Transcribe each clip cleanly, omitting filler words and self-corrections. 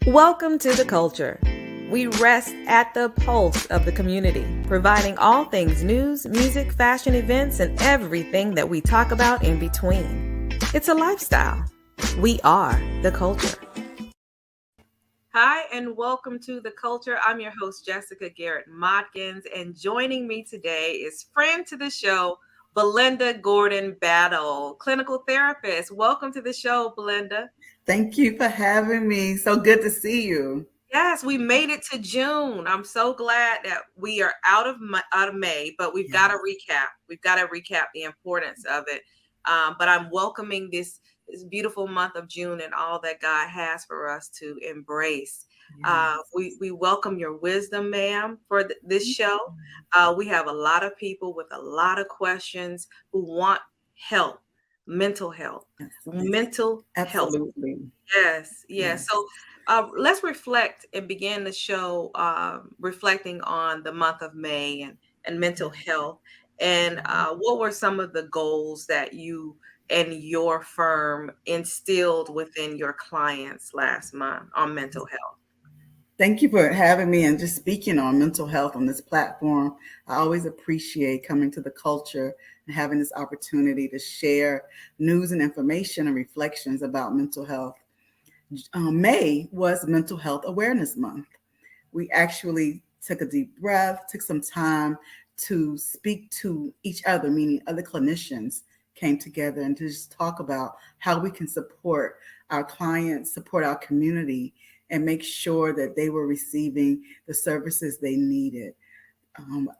Welcome to The Culture. We rest at the pulse of the community, providing all things news, music, fashion, events, and everything that we talk about in between. It's a lifestyle. We are The Culture. Hi, and welcome to The Culture. I'm your host, Jessica Garrett-Motkins, and joining me today is friend to the show, Belinda Gordon-Battle, clinical therapist. Welcome to the show, Belinda. Thank you for having me. So good to see you. Yes, we made it to June. I'm so glad that we are out of May, but we've got to recap. We've got to recap the importance of it. But I'm welcoming this beautiful month of June and all that God has for us to embrace. We welcome your wisdom, ma'am, for this show. We have a lot of people with a lot of questions who want help, mental health, mental health. Absolutely. Yes. So let's reflect and begin the show reflecting on the month of May and mental health. And what were some of the goals that you and your firm instilled within your clients last month on mental health? Thank you for having me and just speaking on mental health on this platform. I always appreciate coming to the culture and having this opportunity to share news and information and reflections about mental health. May was Mental Health Awareness Month. We actually took a deep breath, took some time to speak to each other, meaning other clinicians came together and to just talk about how we can support our clients, support our community, and make sure that they were receiving the services they needed.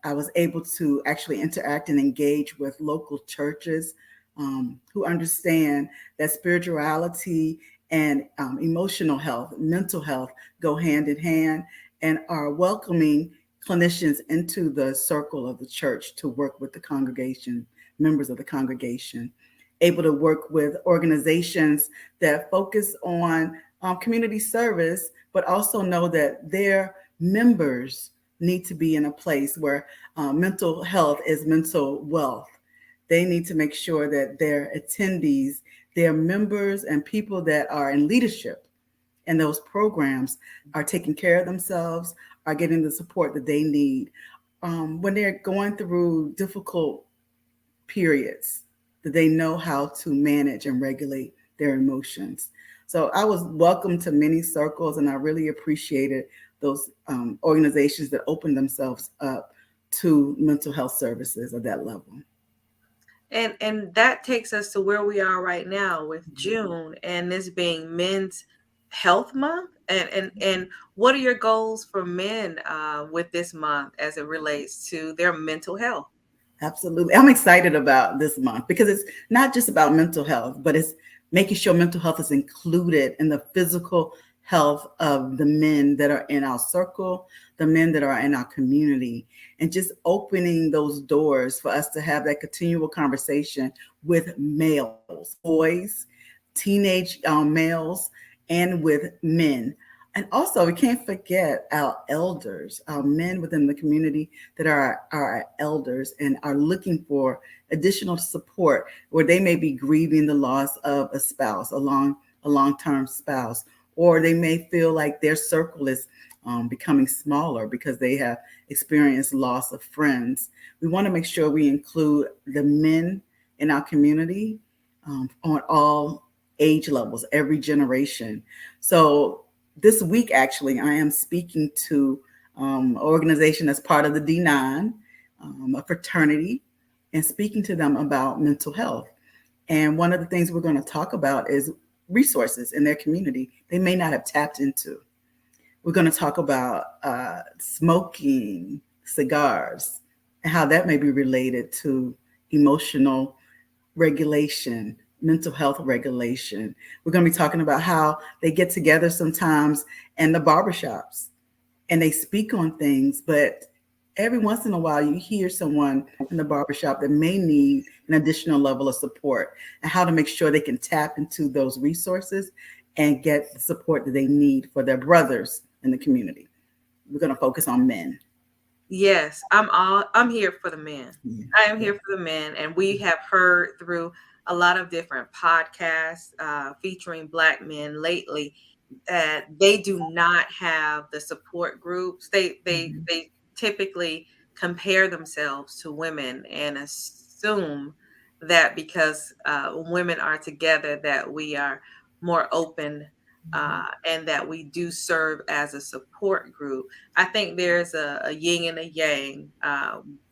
I was able to actually interact and engage with local churches who understand that spirituality and emotional health, mental health go hand in hand and are welcoming clinicians into the circle of the church to work with the congregation, members of the congregation, able to work with organizations that focus on community service, but also know that their members need to be in a place where mental health is mental wealth. They need to make sure that their attendees, their members, and people that are in leadership in those programs are taking care of themselves, are getting the support that they need when they're going through difficult periods, that they know how to manage and regulate their emotions. So I was welcome to many circles, and I really appreciated those organizations that opened themselves up to mental health services at that level. And that takes us to where we are right now with June and this being Men's Health Month. And what are your goals for men with this month as it relates to their mental health? Absolutely. I'm excited about this month because it's not just about mental health, but it's making sure mental health is included in the physical health of the men that are in our circle, the men that are in our community, and just opening those doors for us to have that continual conversation with males, boys, teenage males, and with men. And also, we can't forget our elders, our men within the community that are our elders and are looking for additional support where they may be grieving the loss of a spouse, a long-term spouse, or they may feel like their circle is becoming smaller because they have experienced loss of friends. We want to make sure we include the men in our community on all age levels, every generation. So this week, actually, I am speaking to an organization that's part of the D9, a fraternity, and speaking to them about mental health. And one of the things we're going to talk about is resources in their community they may not have tapped into. We're going to talk about smoking cigars and how that may be related to emotional regulation, mental health regulation. We're going to be talking about how they get together sometimes in the barbershops and they speak on things, but every once in a while you hear someone in the barbershop that may need an additional level of support and how to make sure they can tap into those resources and get the support that they need for their brothers in the community. We're going to focus on men. Yes, I'm here for the men. Yeah. I am here for the men, and we have heard through a lot of different podcasts featuring Black men lately that they do not have the support groups. They they Mhm. they typically compare themselves to women and assume that because women are together that we are more open, and that we do serve as a support group. I think there's a yin and a yang,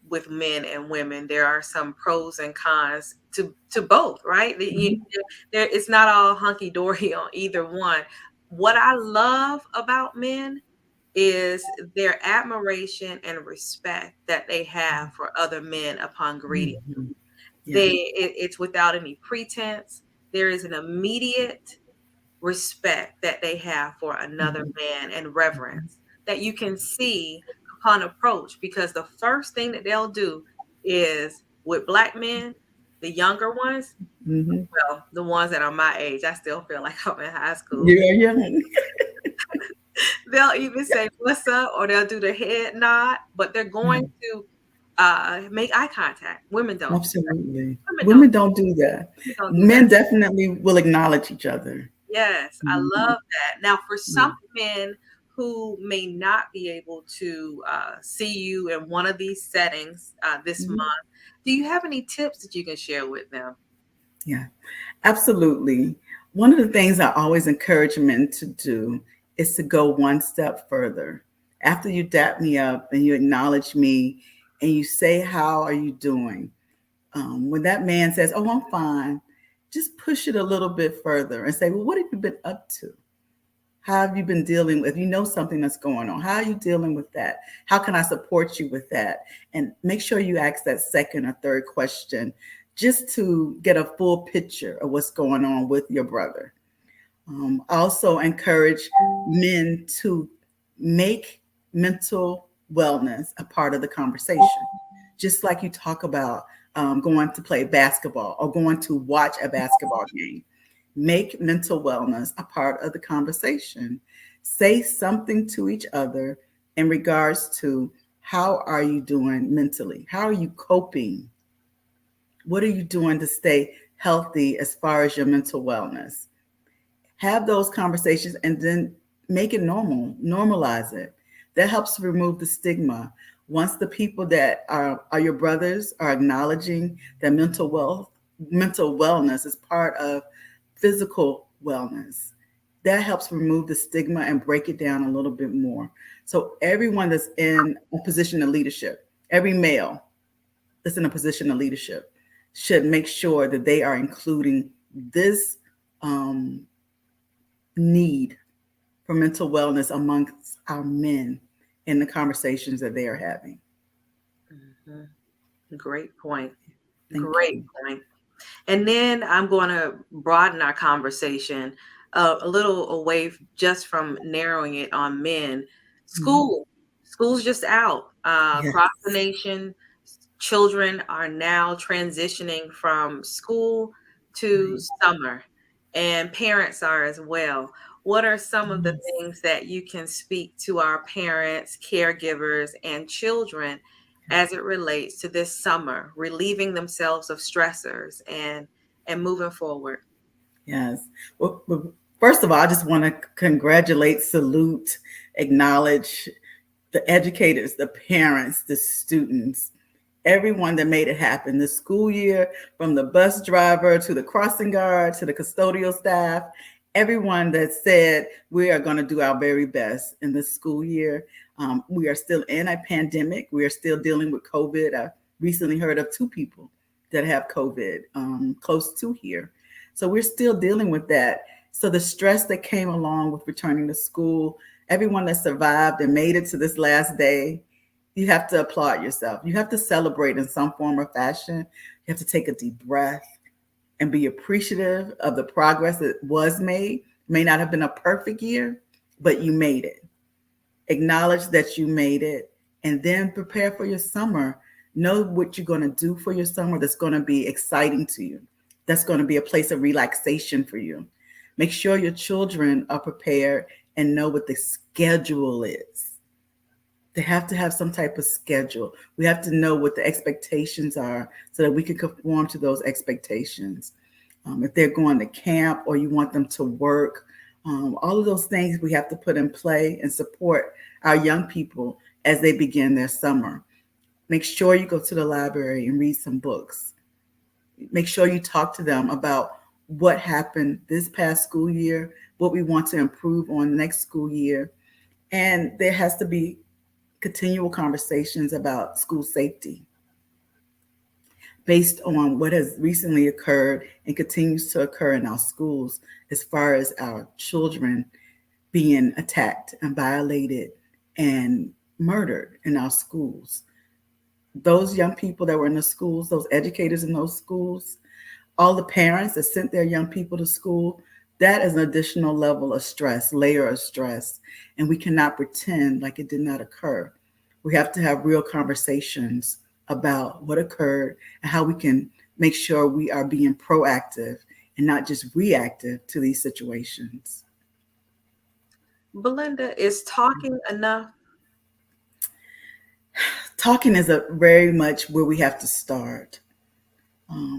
with men and women. There are some pros and cons to both, right? Mhm. It's not all hunky dory on either one. What I love about men is their admiration and respect that they have for other men upon greeting. Mhm. Yeah. It's without any pretense. There is an immediate respect that they have for another Mhm. man and Mhm. reverence that you can see upon approach, because the first thing that they'll do is with black men, the younger ones, Mhm. well, the ones that are my age, I still feel like I'm in high school. You're young. They'll even say what's up, or they'll do the head nod, but they're going Mhm. to make eye contact. Women don't do that. Absolutely. Women don't Women don't do that. women don't do that. Men definitely will acknowledge each other. Yes, I Mhm. love that. Now, for Yeah. some men who may not be able to see you in one of these settings this month, Mhm. do you have any tips that you can share with them? Yeah. Absolutely. One of the things I always encourage men to do is to go one step further. After you dap me up and you acknowledge me and you say, "How are you doing?" When that man says, "Oh, I'm fine," just push it a little bit further and say, "Well, what have you been up to? How have you been dealing with? You know something that's going on. How are you dealing with that? How can I support you with that?" And make sure you ask that second or third question just to get a full picture of what's going on with your brother. I also encourage men to make mental wellness a part of the conversation. Just like you talk about going to play basketball or going to watch a basketball game, make mental wellness a part of the conversation. Say something to each other in regards to how are you doing mentally? How are you coping? What are you doing to stay healthy as far as your mental wellness? Have those conversations and then make it normal, normalize it. That helps remove the stigma. Once the people that are your brothers are acknowledging that mental wellness is part of physical wellness, that helps remove the stigma and break it down a little bit more. So everyone that's in a position of leadership, every male that's in a position of leadership, should make sure that they are including this um, need for mental wellness amongst our men in the conversations that they are having. Mhm. Great point. Thank Great you. point. And then I'm going to broaden our conversation a little away just from narrowing it on men. Mhm. School, school's just out. Across the Yes. nation, children are now transitioning from school to Right. summer, and parents are as well. What are some of the Yes. things that you can speak to our parents, caregivers, and children as it relates to this summer, relieving themselves of stressors and moving forward? Yes. Well, first of all, I just want to congratulate, salute, acknowledge the educators, the parents, the students, everyone that made it happen. The school year, from the bus driver to the crossing guard to the custodial staff, everyone that said we are going to do our very best in this school year. We are still in a pandemic. We are still dealing with COVID. I recently heard of 2 people that have COVID close to here. So we're still dealing with that. So the stress that came along with returning to school, everyone that survived and made it to this last day, you have to applaud yourself. You have to celebrate in some form or fashion. You have to take a deep breath and be appreciative of the progress that was made. It may not have been a perfect year, but you made it. Acknowledge that you made it and then prepare for your summer. Know what you're going to do for your summer that's going to be exciting to you, that's going to be a place of relaxation for you. Make sure your children are prepared and know what the schedule is. They have to have some type of schedule. We have to know what the expectations are so that we can conform to those expectations. If they're going to camp or you want them to work, All of those things we have to put in play and support our young people as they begin their summer. Make sure you go to the library and read some books. Make sure you talk to them about what happened this past school year, what we want to improve on next school year. And there has to be continual conversations about school safety based on what has recently occurred and continues to occur in our schools as far as our children being attacked and violated and murdered in our schools. Those young people that were in the schools, those educators in those schools, all the parents that sent their young people to school, that is an additional level of stress, layer of stress. And we cannot pretend like it did not occur. We have to have real conversations about what occurred and how we can make sure we are being proactive and not just reactive to these situations. Belinda, is talking enough? Talking is a very much where we have to start.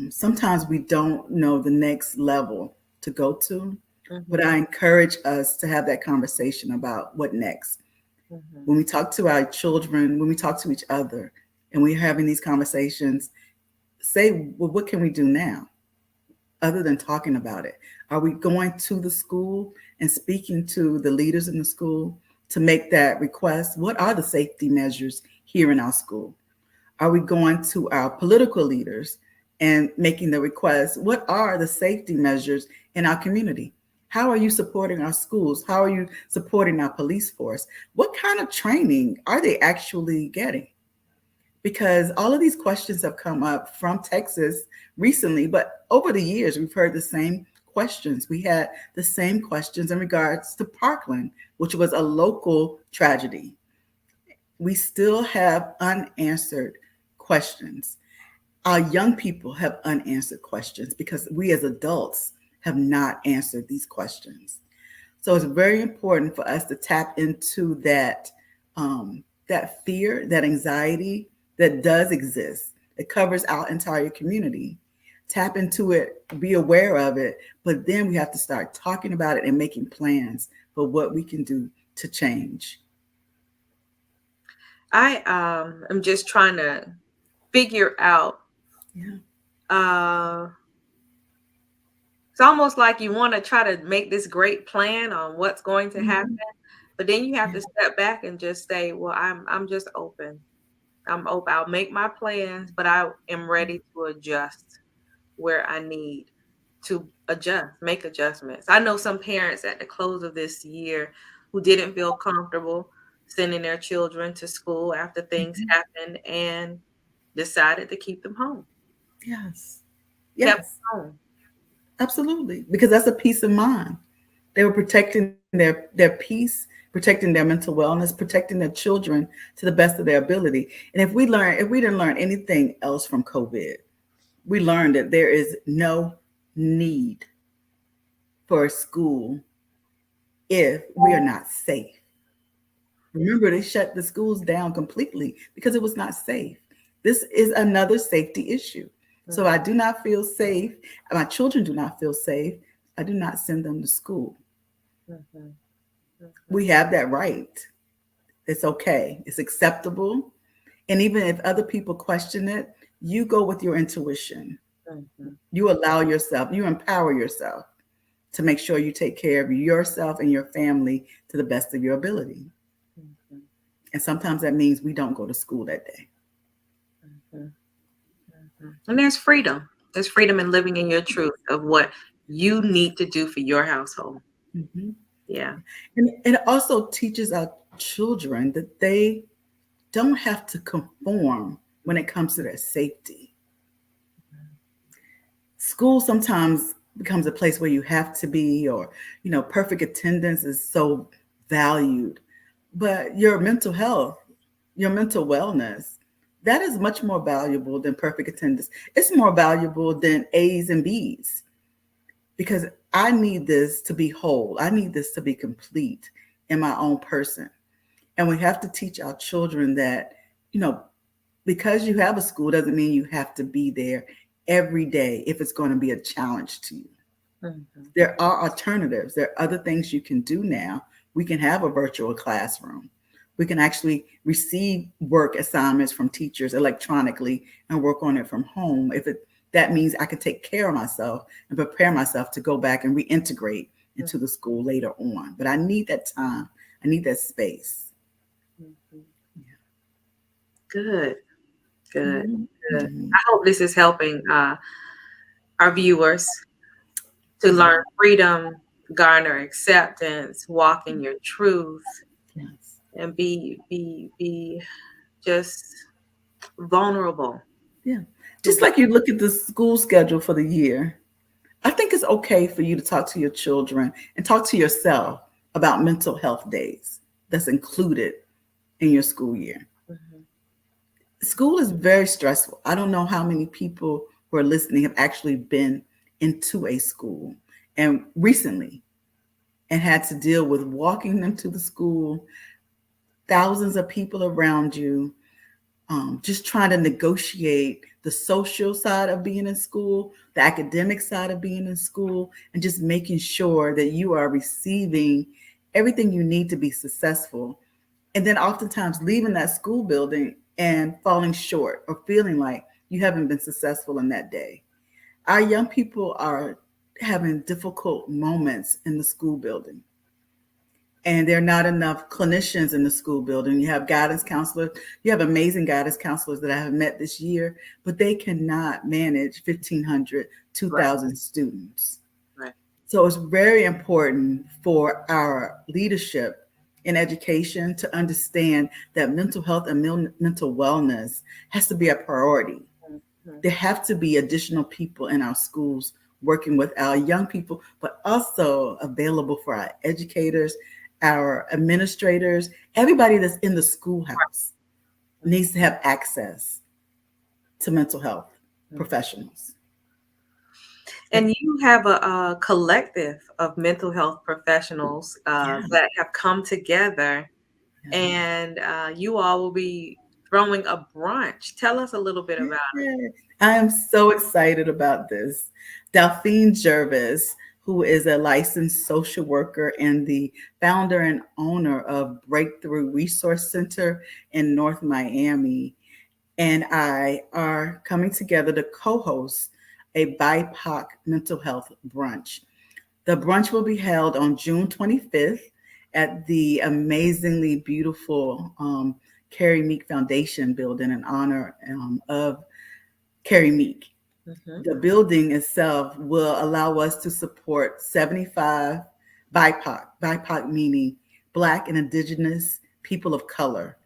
Sometimes we don't know the next level to go to, but I encourage us to have that conversation about what next. When we talk to our children, when we talk to each other, and we're having these conversations, say, well, what can we do now other than talking about it? Are we going to the school and speaking to the leaders in the school to make that request? What are the safety measures here in our school? Are we going to our political leaders and making the request? What are the safety measures in our community? How are you supporting our schools? How are you supporting our police force? What kind of training are they actually getting? Because all of these questions have come up from Texas recently, but over the years, we've heard the same questions. We had the same questions in regards to Parkland, which was a local tragedy. We still have unanswered questions. Our young people have unanswered questions because we as adults have not answered these questions. So it's very important for us to tap into that fear, that anxiety that does exist. It covers our entire community. Tap into it, be aware of it, but then we have to start talking about it and making plans for what we can do to change. I am just trying to figure out. Yeah. It's almost like you want to try to make this great plan on what's going to happen, Mhm. but then you have Yeah. to step back and just say, "Well, I'm just open. I'm open. I'll make my plans, but I am ready to adjust where I need to adjust, make adjustments." I know some parents at the close of this year who didn't feel comfortable sending their children to school after things Mhm. happened and decided to keep them home. Yes. Kept Yes. them home. Absolutely. Because that's a peace of mind. They were protecting their peace, protecting their mental wellness, protecting their children to the best of their ability. And if we didn't learn anything else from COVID, we learned that there is no need for a school if we are not safe. Remember, they shut the schools down completely because it was not safe. This is another safety issue. So I do not feel safe. My children do not feel safe. I do not send them to school. Mhm, We have that right. It's okay. It's acceptable. And even if other people question it, you go with your intuition. mhm, You allow yourself, you empower yourself to make sure you take care of yourself and your family to the best of your ability. mhm, And sometimes that means we don't go to school that day. mhm, mhm. And there's freedom. There's freedom in living in your truth of what you need to do for your household. Mhm. Yeah. And it also teaches our children that they don't have to conform when it comes to their safety. School sometimes becomes a place where you have to be, or, perfect attendance is so valued. But your mental health, your mental wellness, that is much more valuable than perfect attendance. It's more valuable than A's and B's because I need this to be whole. I need this to be complete in my own person. And we have to teach our children that, you know, because you have a school doesn't mean you have to be there every day if it's going to be a challenge to you. Mhm. There are alternatives. There are other things you can do now. We can have a virtual classroom. We can actually receive work assignments from teachers electronically and work on it from home. If it that means I can take care of myself and prepare myself to go back and reintegrate into the school later on. But I need that time. I need that space. Mhm. Good, good, good. Mhm. I hope this is helping our viewers to learn Yeah. freedom, garner acceptance, walk in your truth, Yes. and be just vulnerable. Yeah. To Just like you look at the school schedule for the year, I think it's okay for you to talk to your children and talk to yourself about mental health days that's included in your school year. Mhm. School is very stressful. I don't know how many people who are listening have actually been into a school and recently and had to deal with walking them to the school, thousands of people around you, just trying to negotiate the social side of being in school, the academic side of being in school, and just making sure that you are receiving everything you need to be successful. And then oftentimes leaving that school building and falling short or feeling like you haven't been successful in that day. Our young people are having difficult moments in the school building, and there are not enough clinicians in the school building. You have guidance counselors, you have amazing guidance counselors that I have met this year, but they cannot manage 1,500, Right, 2,000 students. right. So it's very important for our leadership in education to understand that mental health and mental wellness has to be a priority. Mhm. There have to be additional people in our schools working with our young people, but also available for our educators, our administrators, everybody that's in the schoolhouse needs to have access to mental health Mhm. professionals. And you have a collective of mental health professionals Yeah, that have come together, yeah. and you all will be throwing a brunch. Tell us a little bit about it. Yeah. I am so excited about this. Delphine Jervis, who is a licensed social worker and the founder and owner of Breakthrough Resource Center in North Miami, and I are coming together to co host a BIPOC mental health brunch. The brunch will be held on June 25th at the amazingly beautiful Carrie Meek Foundation building in honor of Carrie Meek. Mhm. The building itself will allow us to support 75 BIPOC meaning Black and Indigenous people of color,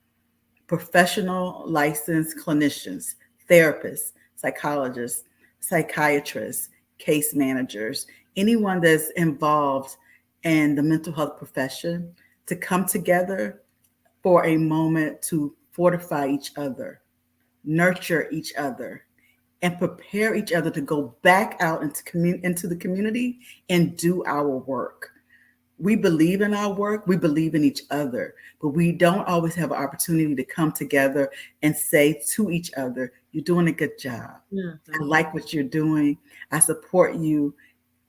professional licensed clinicians, therapists, psychologists, psychiatrists, case managers, anyone that's involved in the mental health profession to come together for a moment to fortify each other, nurture each other, and prepare each other to go back out into the community and do our work. We believe in our work, we believe in each other, but we don't always have an opportunity to come together and say to each other, "You're doing a good job. I Mhm. like what you're doing. I support you.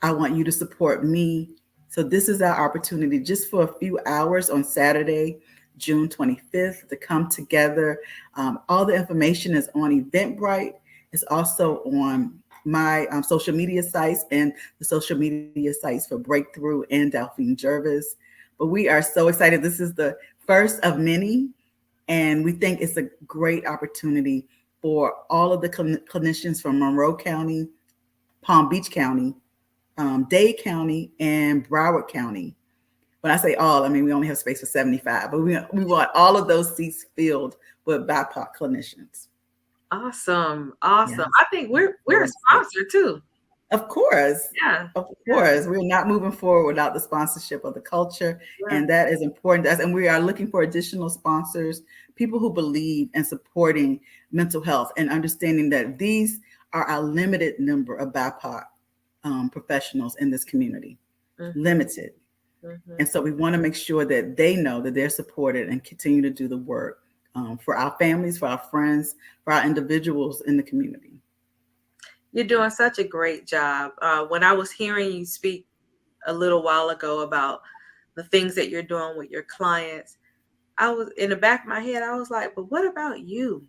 I want you to support me." So, this is our opportunity just for a few hours on Saturday, June 25th, to come together. All the information is on Eventbrite. It's also on my social media sites and the social media sites for Breakthrough and Delphine Jervis. But we are so excited. This is the first of many, and we think it's a great opportunity for all of the clinicians from Monroe County, Palm Beach County, Dade County, and Broward County. When I say all, I mean we only have space for 75, but we want all of those seats filled with BIPOC clinicians. Awesome, awesome. Yes, I think I'm we're so a excited. sponsor too. Of course. Yeah, Of yeah, course. We're not moving forward without the sponsorship of the culture. yeah. And that is important to us. And we are looking for additional sponsors, people who believe in supporting mental health and understanding that these are a limited number of BIPOC professionals in this community. Mhm, Limited. mhm. And so we want to make sure that they know that they're supported and continue to do the work for our families, for our friends, for our individuals in the community. You're doing such a great job. When I was hearing you speak a little while ago about the things that you're doing with your clients, I was in the back of my head, I was like, but what about you?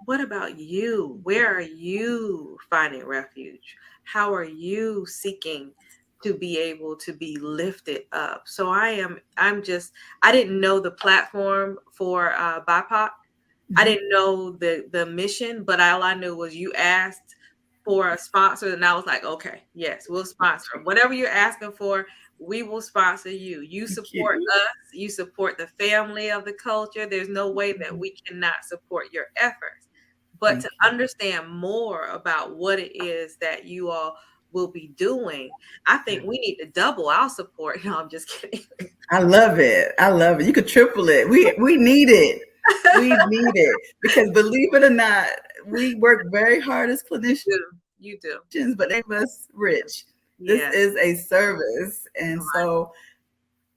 What about you? Where are you finding refuge? How are you seeking to be able to be lifted up? So I didn't know the platform for BIPOC. I didn't know the mission, but all I knew was you asked for a sponsor, and I was like, okay, yes, we'll sponsor whatever you're asking for. We will sponsor you. You Thank support you. us. You support the family of the culture. There's no way that we cannot support your efforts. But Thank to you. understand more about what it is that you all will be doing, I think we need to double our support. No, I'm just kidding. I love it. I love it. You could triple it. We need it. We need it because believe it or not, we work very hard as You clinicians, do. You do. but they must rich. This Yes. is a service, and Right. so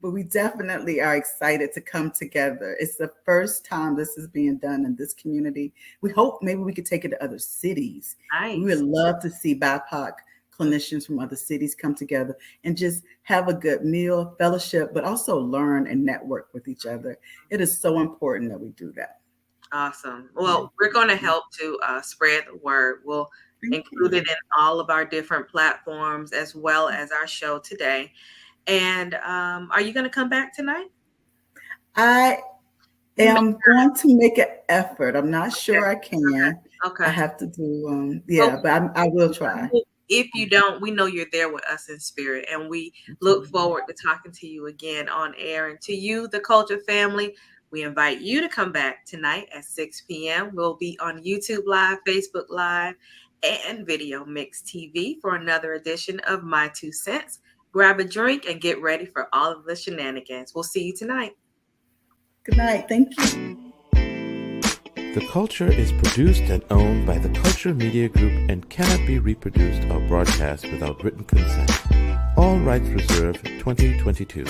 but we definitely are excited to come together. It's the first time this is being done in this community. We hope maybe we could take it to other cities. We would Nice. love to see BIPOC clinicians from other cities come together and just have a good meal, fellowship, but also learn and network with each other. It is so important that we do that. Awesome. Yeah. Well, we're going to help to spread the word. We'll Thank include you. it in all of our different platforms as well as our show today. And are you going to come back tonight? I You may. am going to make an effort. I'm not Okay. sure I can. I Okay. have to do, Well, yeah, but I will try. if you don't, we know you're there with us in spirit, and we look forward to talking to you again on air. And to you, the Culture family, we invite you to come back tonight at 6 p.m. We'll be on YouTube Live, Facebook Live, and Video Mix TV for another edition of My Two Cents. Grab a drink and get ready for all of the shenanigans. We'll see you tonight. Good night. Thank you. The Culture is produced and owned by the Culture Media Group and cannot be reproduced or broadcast without written consent. All rights reserved 2022.